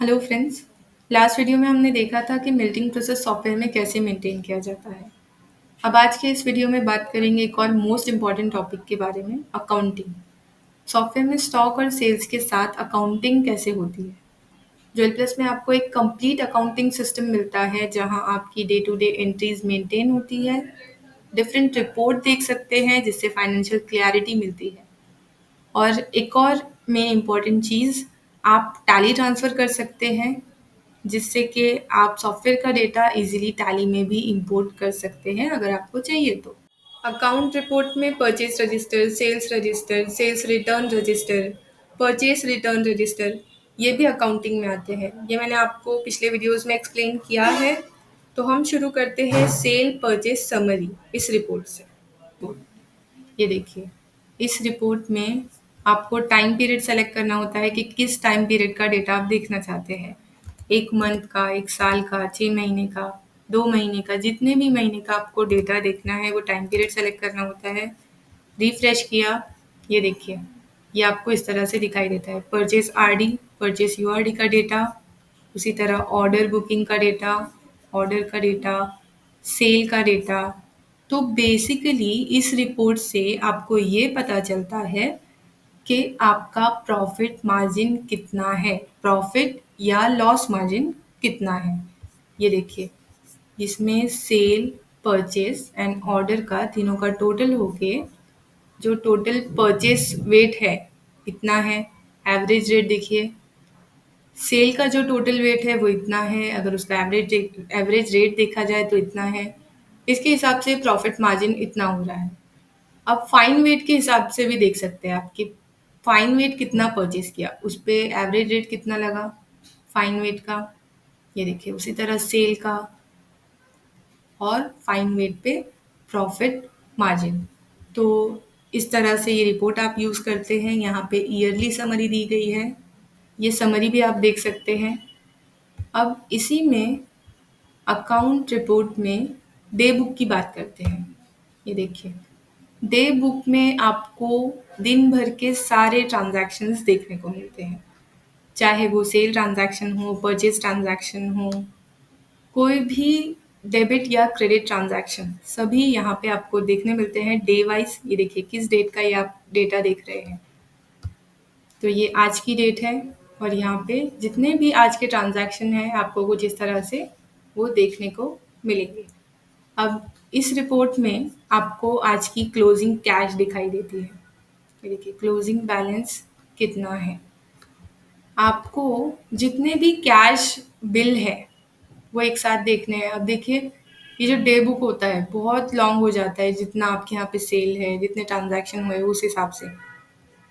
Hello friends. Last video में हमने देखा था कि मिल्टिंग प्रोसेस सॉफ्टवेयर में कैसे मेंटेन किया जाता है। अब आज के इस वीडियो में बात करेंगे एक और मोस्ट इम्पॉर्टेंट टॉपिक के बारे में, अकाउंटिंग। सॉफ्टवेयर में स्टॉक और सेल्स के साथ अकाउंटिंग कैसे होती है। ज्वेल प्लस में आपको एक कंप्लीट अकाउंटिंग सिस्टम मिलता है जहां आपकी day to day entries maintain होती है, डिफरेंट रिपोर्ट देख सकते हैं जिससे फाइनेंशियल क्लैरिटी मिलती है। और एक और मेन इम्पॉर्टेंट चीज़, आप टैली ट्रांसफ़र कर सकते हैं जिससे कि आप सॉफ्टवेयर का डेटा इजीली टैली में भी इंपोर्ट कर सकते हैं अगर आपको चाहिए तो। अकाउंट रिपोर्ट में purchase register, sales return register, purchase return register, ये भी अकाउंटिंग में आते हैं। ये मैंने आपको पिछले वीडियोस में एक्सप्लेन किया है। तो हम शुरू करते हैं सेल परचेज समरी इस रिपोर्ट से। ये देखिए, इस रिपोर्ट में आपको टाइम पीरियड सेलेक्ट करना होता है कि किस टाइम पीरियड का डेटा आप देखना चाहते हैं। 1 मंथ का, 1 साल का, 6 महीने का, 2 महीने का, जितने भी महीने का आपको डेटा देखना है वो टाइम पीरियड सेलेक्ट करना होता है। रिफ्रेश किया, ये देखिए, ये आपको इस तरह से दिखाई देता है। परचेज आरडी, परचेज यूआरडी का डेटा, उसी तरह ऑर्डर बुकिंग का डेटा, ऑर्डर का डेटा, सेल का डेटा। तो बेसिकली इस रिपोर्ट से आपको ये पता चलता है कि आपका प्रॉफिट मार्जिन कितना है, प्रॉफिट या लॉस मार्जिन कितना है। ये देखिए, इसमें सेल, परचेस एंड ऑर्डर का तीनों का टोटल होके जो टोटल परचेस वेट है इतना है। एवरेज रेट देखिए, सेल का जो टोटल वेट है वो इतना है, अगर उसका एवरेज रेट देखा जाए तो इतना है। इसके हिसाब से प्रॉफिट मार्जिन इतना हो रहा है। अब फाइन वेट के हिसाब से भी देख सकते हैं आप कि फाइन वेट कितना परचेज किया, उस पे एवरेज रेट कितना लगा फाइन वेट का। ये देखिए, उसी तरह सेल का और फाइन वेट पे प्रॉफिट मार्जिन। तो इस तरह से ये रिपोर्ट आप यूज़ करते हैं। यहाँ पे ईयरली समरी दी गई है, ये समरी भी आप देख सकते हैं। अब इसी में अकाउंट रिपोर्ट में डे बुक की बात करते हैं। ये देखिए, डे बुक में आपको दिन भर के सारे ट्रांजैक्शंस देखने को मिलते हैं, चाहे वो सेल ट्रांजैक्शन हो, परचेज ट्रांजैक्शन हो, कोई भी डेबिट या क्रेडिट ट्रांजैक्शन, सभी यहाँ पे आपको देखने मिलते हैं डे वाइज। ये देखिए, किस डेट का ये आप डेटा देख रहे हैं। तो ये आज की डेट है और यहाँ पे जितने भी आज के ट्रांजैक्शन हैं आपको कुछ इस तरह से वो देखने को मिलेंगे। अब इस रिपोर्ट में आपको आज की क्लोजिंग कैश दिखाई देती है। ये देखिए, क्लोजिंग बैलेंस कितना है। आपको जितने भी कैश बिल है वो एक साथ देखने हैं। अब देखिए, ये जो डे बुक होता है बहुत लॉन्ग हो जाता है, जितना आपके यहाँ पे सेल है, जितने ट्रांजैक्शन हुए उस हिसाब से।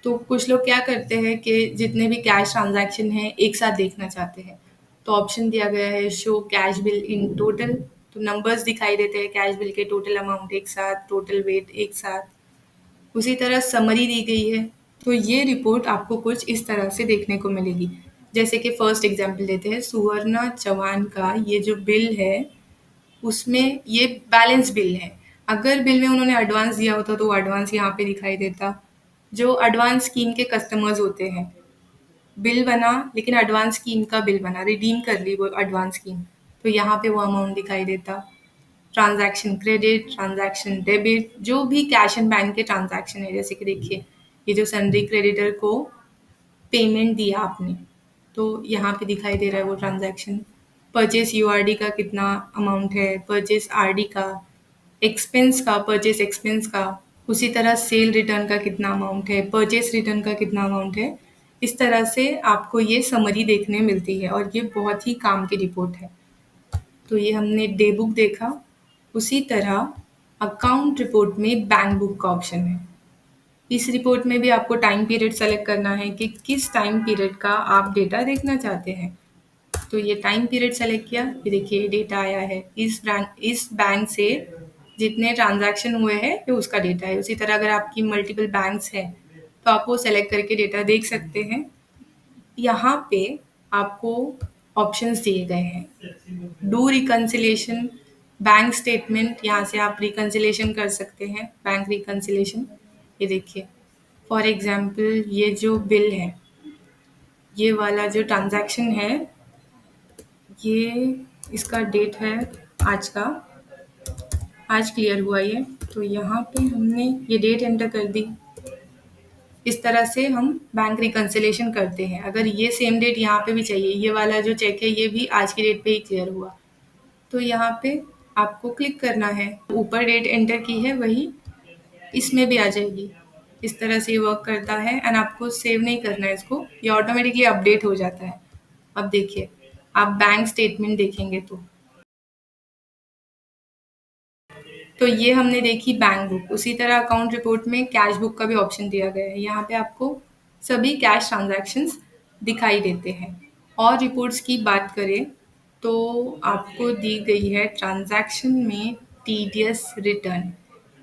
तो कुछ लोग क्या करते हैं कि जितने भी कैश ट्रांजैक्शन हैं एक साथ देखना चाहते हैं। तो ऑप्शन दिया गया है show cash bill in total. तो नंबर्स दिखाई देते हैं कैश बिल के, टोटल अमाउंट एक साथ, टोटल वेट एक साथ। उसी तरह समरी दी गई है। तो ये रिपोर्ट आपको कुछ इस तरह से देखने को मिलेगी। जैसे कि फर्स्ट एग्जांपल देते हैं, सुवर्णा चौहान का ये जो बिल है उसमें ये बैलेंस बिल है। अगर बिल में उन्होंने एडवांस दिया होता तो वो एडवांस यहाँ पे दिखाई देता। जो एडवांस स्कीम के कस्टमर्स होते हैं, बिल बना लेकिन एडवांस स्कीम का बिल बना, रिडीम कर ली वो एडवांस स्कीम, तो यहाँ पे वो अमाउंट दिखाई देता। ट्रांजैक्शन क्रेडिट, ट्रांजैक्शन डेबिट, जो भी कैश एंड बैंक के ट्रांजैक्शन है, जैसे कि देखिए, ये जो सन्ड्री क्रेडिटर को पेमेंट दिया आपने, तो यहाँ पे दिखाई दे रहा है वो ट्रांजैक्शन। परचेस यूआरडी का कितना अमाउंट है, परचेस आरडी का, एक्सपेंस का, परचेस एक्सपेंस का, उसी तरह सेल रिटर्न का कितना अमाउंट है, परचेस रिटर्न का कितना अमाउंट है। इस तरह से आपको ये समरी देखने मिलती है और ये बहुत ही काम की रिपोर्ट है। तो ये हमने डे बुक देखा। उसी तरह अकाउंट रिपोर्ट में बैंक बुक का ऑप्शन है। इस रिपोर्ट में भी आपको टाइम पीरियड सेलेक्ट करना है कि किस टाइम पीरियड का आप डेटा देखना चाहते हैं। तो ये टाइम पीरियड सेलेक्ट किया, ये देखिए डेटा आया है, इस बैंक से जितने ट्रांजैक्शन हुए हैं ये उसका डेटा है। उसी तरह अगर आपकी मल्टीपल बैंक्स हैं तो आप वो सेलेक्ट करके डेटा देख सकते हैं। यहाँ पे आपको ऑप्शंस दिए गए हैं। डू रिकन्सिलेशन, बैंक स्टेटमेंट, यहाँ से आप रिकन्सिलेशन कर सकते हैं, बैंक रिकन्सिलेशन। ये देखिए, फॉर एग्जांपल ये जो बिल है, ये वाला जो ट्रांजैक्शन है ये इसका डेट है आज का, आज क्लियर हुआ ये। तो यहाँ पे हमने ये डेट एंटर कर दी। इस तरह से हम बैंक रिकन्सिलेशन करते हैं। अगर ये सेम डेट यहाँ पे भी चाहिए, ये वाला जो चेक है ये भी आज की डेट पे ही क्लियर हुआ, तो यहाँ पे आपको क्लिक करना है। ऊपर डेट एंटर की है वही इसमें भी आ जाएगी। इस तरह से ये वर्क करता है एंड आपको सेव नहीं करना है इसको, ये ऑटोमेटिकली अपडेट हो जाता है। अब देखिए, आप बैंक स्टेटमेंट देखेंगे तो ये हमने देखी बैंक बुक। उसी तरह अकाउंट रिपोर्ट में कैश बुक का भी ऑप्शन दिया गया है। यहाँ पे आपको सभी कैश ट्रांजैक्शंस दिखाई देते हैं। और रिपोर्ट्स की बात करें तो आपको दी गई है ट्रांजैक्शन में टीडीएस रिटर्न।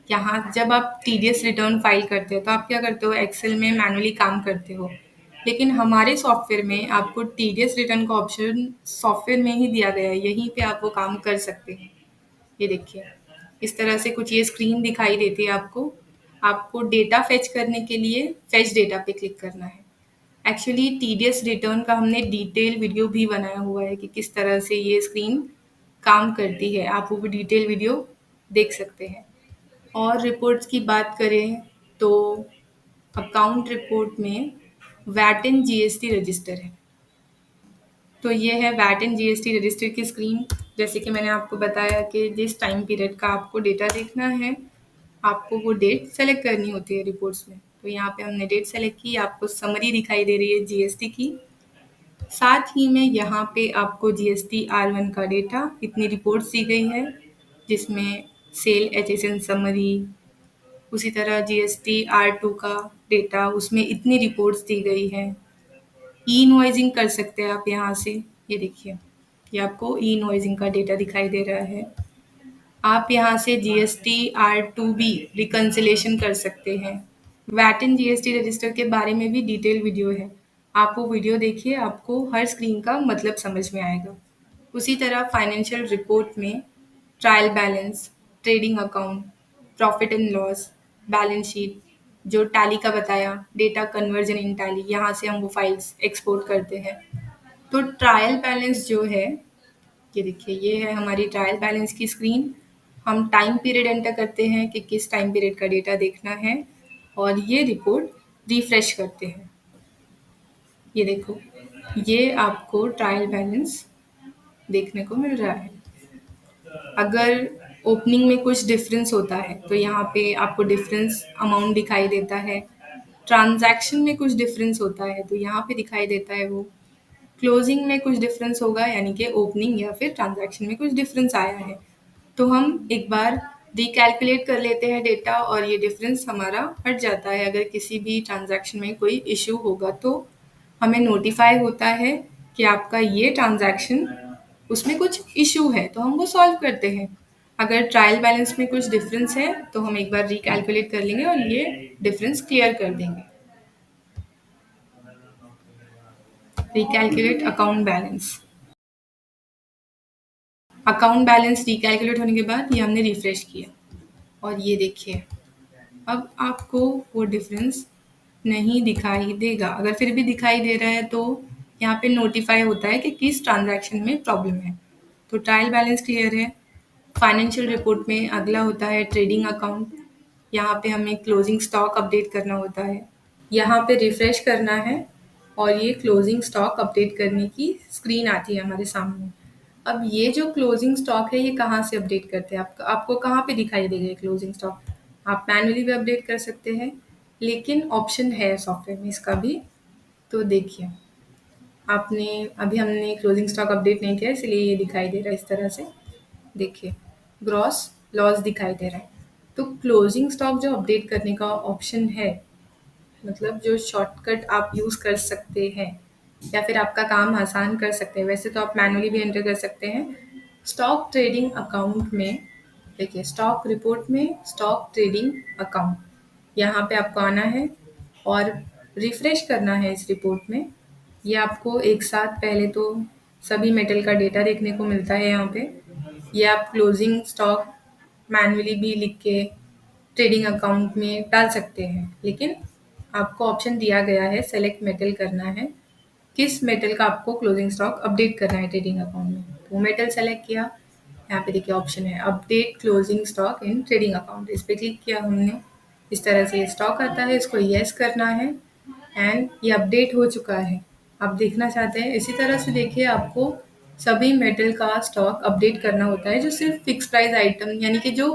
यहाँ जब आप टीडीएस रिटर्न फाइल करते हो तो आप क्या करते हो, एक्सेल में मैनुअली काम करते हो, लेकिन हमारे सॉफ्टवेयर में आपको टीडीएस रिटर्न का ऑप्शन सॉफ्टवेयर में ही दिया गया है। यहीं पे आप वो काम कर सकते हैं। ये देखिए, इस तरह से कुछ ये स्क्रीन दिखाई देती है आपको। आपको डेटा फेच करने के लिए फेच डेटा पे क्लिक करना है। एक्चुअली टीडीएस रिटर्न का हमने डिटेल वीडियो भी बनाया हुआ है कि किस तरह से ये स्क्रीन काम करती है। आप वो डिटेल वीडियो देख सकते हैं। और रिपोर्ट्स की बात करें तो अकाउंट रिपोर्ट में वैट एंड जीएसटी रजिस्टर है। तो ये है वैट एंड जीएसटी रजिस्टर की स्क्रीन। जैसे कि मैंने आपको बताया कि जिस टाइम पीरियड का आपको डेटा देखना है, आपको वो डेट सेलेक्ट करनी होती है रिपोर्ट्स में। तो यहाँ पे हमने डेट सेलेक्ट की, आपको समरी दिखाई दे रही है जीएसटी की। साथ ही में यहाँ पे आपको जीएसटी R1 का डेटा, इतनी रिपोर्ट्स दी गई है, जिसमें सेल एचएसएन समरी, उसी तरह जीएसटी R2 का डेटा, उसमें इतनी रिपोर्ट्स दी गई है। ई इनवॉइसिंग कर सकते हैं आप यहाँ से। ये देखिए, ये आपको ई इनवॉइसिंग का डेटा दिखाई दे रहा है। आप यहाँ से जीएसटी R2B रिकन्सिलेशन कर सकते हैं। वैट एंड जीएसटी रजिस्टर के बारे में भी डिटेल वीडियो है। आप वो वीडियो देखिए, आपको हर स्क्रीन का मतलब समझ में आएगा। उसी तरह फाइनेंशियल रिपोर्ट में trial balance, trading account, profit and loss, balance sheet, जो टैली का बताया, डेटा कन्वर्जन इन टैली, यहाँ से हम वो फाइल्स एक्सपोर्ट करते हैं। तो ट्रायल बैलेंस जो है, ये देखिए, ये है हमारी ट्रायल बैलेंस की स्क्रीन। हम टाइम पीरियड एंटर करते हैं कि किस टाइम पीरियड का डेटा देखना है और ये रिपोर्ट रिफ्रेश करते हैं। ये देखो, ये आपको ट्रायल बैलेंस देखने को मिल रहा है। अगर ओपनिंग में कुछ डिफरेंस होता है तो यहाँ पे आपको डिफरेंस अमाउंट दिखाई देता है। ट्रांजैक्शन में कुछ डिफरेंस होता है तो यहाँ पे दिखाई देता है वो। क्लोजिंग में कुछ डिफरेंस होगा, यानी कि ओपनिंग या फिर ट्रांजैक्शन में कुछ डिफरेंस आया है, तो हम एक बार रिकैलकुलेट कर लेते हैं डेटा और ये डिफरेंस हमारा हट जाता है। अगर किसी भी ट्रांजैक्शन में कोई इश्यू होगा तो हमें नोटिफाई होता है कि आपका ये ट्रांजैक्शन, उसमें कुछ इश्यू है, तो हम वो सॉल्व करते हैं। अगर ट्रायल बैलेंस में कुछ डिफरेंस है तो हम एक बार रिकैलकुलेट कर लेंगे और ये डिफरेंस क्लियर कर देंगे। Recalculate account balance. Account balance recalculate होने के बाद ये हमने रिफ्रेश किया और ये देखिए, अब आपको वो डिफरेंस नहीं दिखाई देगा। अगर फिर भी दिखाई दे रहा है तो यहाँ पे नोटिफाई होता है कि किस ट्रांजैक्शन में प्रॉब्लम है। तो ट्रायल बैलेंस क्लियर है। फाइनेंशियल रिपोर्ट में अगला होता है ट्रेडिंग अकाउंट। यहाँ पे हमें क्लोजिंग स्टॉक अपडेट करना होता है। यहाँ पे रिफ्रेश करना है और ये क्लोजिंग स्टॉक अपडेट करने की स्क्रीन आती है हमारे सामने। अब ये जो क्लोजिंग स्टॉक है ये कहाँ से अपडेट करते हैं, आपको कहाँ पे दिखाई देगा ये क्लोजिंग स्टॉक? आप मैनुअली भी अपडेट कर सकते हैं, लेकिन ऑप्शन है सॉफ्टवेयर में इसका भी। तो देखिए, आपने अभी हमने क्लोजिंग स्टॉक अपडेट नहीं किया इसलिए ये दिखाई दे रहा है इस तरह से। देखिए, ग्रॉस लॉस दिखाई दे रहा है। तो क्लोजिंग स्टॉक जो अपडेट करने का ऑप्शन है, मतलब जो शॉर्टकट आप यूज़ कर सकते हैं या फिर आपका काम आसान कर सकते हैं। वैसे तो आप मैनुअली भी एंटर कर सकते हैं। स्टॉक ट्रेडिंग अकाउंट में देखिए, स्टॉक रिपोर्ट में स्टॉक ट्रेडिंग अकाउंट, यहाँ पे आपको आना है और रिफ्रेश करना है इस रिपोर्ट में। ये आपको एक साथ पहले तो सभी मेटल का डेटा देखने को मिलता है यहाँ पे। ये आप क्लोजिंग स्टॉक मैनुअली भी लिख के ट्रेडिंग अकाउंट में डाल सकते हैं, लेकिन आपको ऑप्शन दिया गया है सेलेक्ट मेटल करना है किस मेटल का आपको क्लोजिंग स्टॉक अपडेट करना है ट्रेडिंग अकाउंट में। वो मेटल सेलेक्ट किया, यहाँ पे देखिए ऑप्शन है update closing stock in trading account, इस पर क्लिक किया हमने। इस तरह से ये स्टॉक आता है, इसको यस करना है एंड ये अपडेट हो चुका है। आप देखना चाहते हैं इसी तरह से देखिए आपको सभी मेटल का स्टॉक अपडेट करना होता है, जो सिर्फ फिक्स प्राइस आइटम यानी कि जो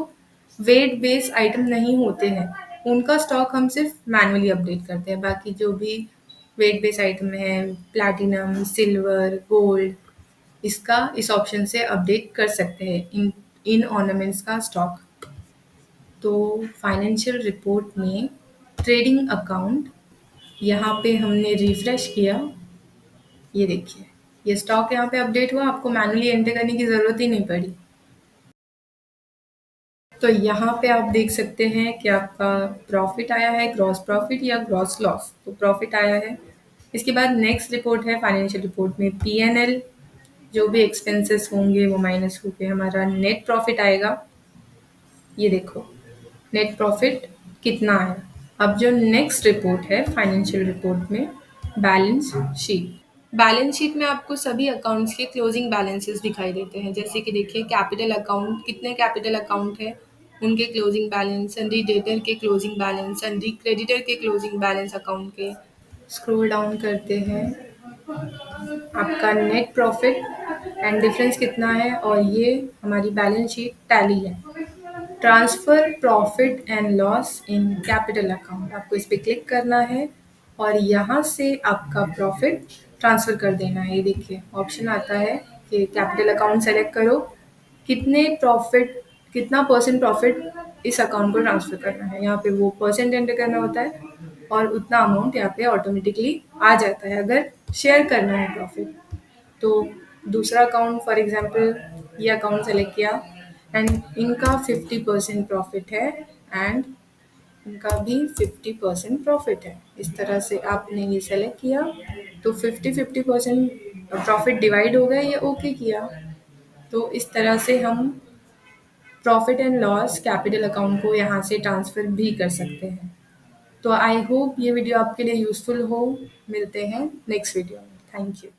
वेट बेस्ड आइटम नहीं होते हैं उनका स्टॉक हम सिर्फ मैनुअली अपडेट करते हैं। बाकी जो भी वेट बेस्ड आइटम है, प्लैटिनम, सिल्वर, गोल्ड, इसका इस ऑप्शन से अपडेट कर सकते हैं इन इन ऑर्नामेंट्स का स्टॉक। तो फाइनेंशियल रिपोर्ट में ट्रेडिंग अकाउंट, यहाँ पे हमने रिफ्रेश किया, ये देखिए ये स्टॉक यहाँ पे अपडेट हुआ, आपको मैनुअली एंटर करने की ज़रूरत ही नहीं पड़ी। तो यहाँ पे आप देख सकते हैं कि आपका प्रॉफिट आया है, ग्रॉस प्रॉफिट या ग्रॉस लॉस। तो प्रॉफिट आया है। इसके बाद नेक्स्ट रिपोर्ट है फाइनेंशियल रिपोर्ट में पीएनएल, जो भी एक्सपेंसेस होंगे वो माइनस होके हमारा नेट प्रॉफिट आएगा। ये देखो नेट प्रॉफिट कितना है। अब जो नेक्स्ट रिपोर्ट है फाइनेंशियल रिपोर्ट में बैलेंस शीट। बैलेंस शीट में आपको सभी अकाउंट्स के क्लोजिंग बैलेंसेस दिखाई देते हैं। जैसे कि देखिए कैपिटल अकाउंट, कितने कैपिटल अकाउंट है उनके क्लोजिंग बैलेंस, सन्डी डेटर के क्लोजिंग बैलेंस, सन्डी क्रेडिटर के क्लोजिंग बैलेंस अकाउंट के। स्क्रॉल डाउन करते हैं, आपका नेट प्रॉफिट एंड डिफरेंस कितना है, और ये हमारी बैलेंस शीट टैली है। Transfer profit and loss in capital account, आपको इस पे क्लिक करना है और यहाँ से आपका प्रॉफिट ट्रांसफ़र कर देना है। ये देखिए ऑप्शन आता है कि कैपिटल अकाउंट सेलेक्ट करो, कितना परसेंट प्रॉफिट इस अकाउंट को ट्रांसफ़र करना है। यहाँ पे वो परसेंट एंटर करना होता है और उतना अमाउंट यहाँ पे ऑटोमेटिकली आ जाता है अगर शेयर करना है प्रॉफिट। तो दूसरा अकाउंट फॉर एग्जांपल ये अकाउंट सेलेक्ट किया एंड इनका 50% प्रॉफिट है एंड इनका भी 50% प्रॉफिट है। इस तरह से आपने ये सेलेक्ट किया तो 50-50% प्रॉफिट डिवाइड हो गया, ये ओके किया। तो इस तरह से हम profit and loss capital account को यहाँ से ट्रांसफ़र भी कर सकते हैं। तो आई होप ये वीडियो आपके लिए यूज़फुल हो। मिलते हैं नेक्स्ट वीडियो में। Thank you.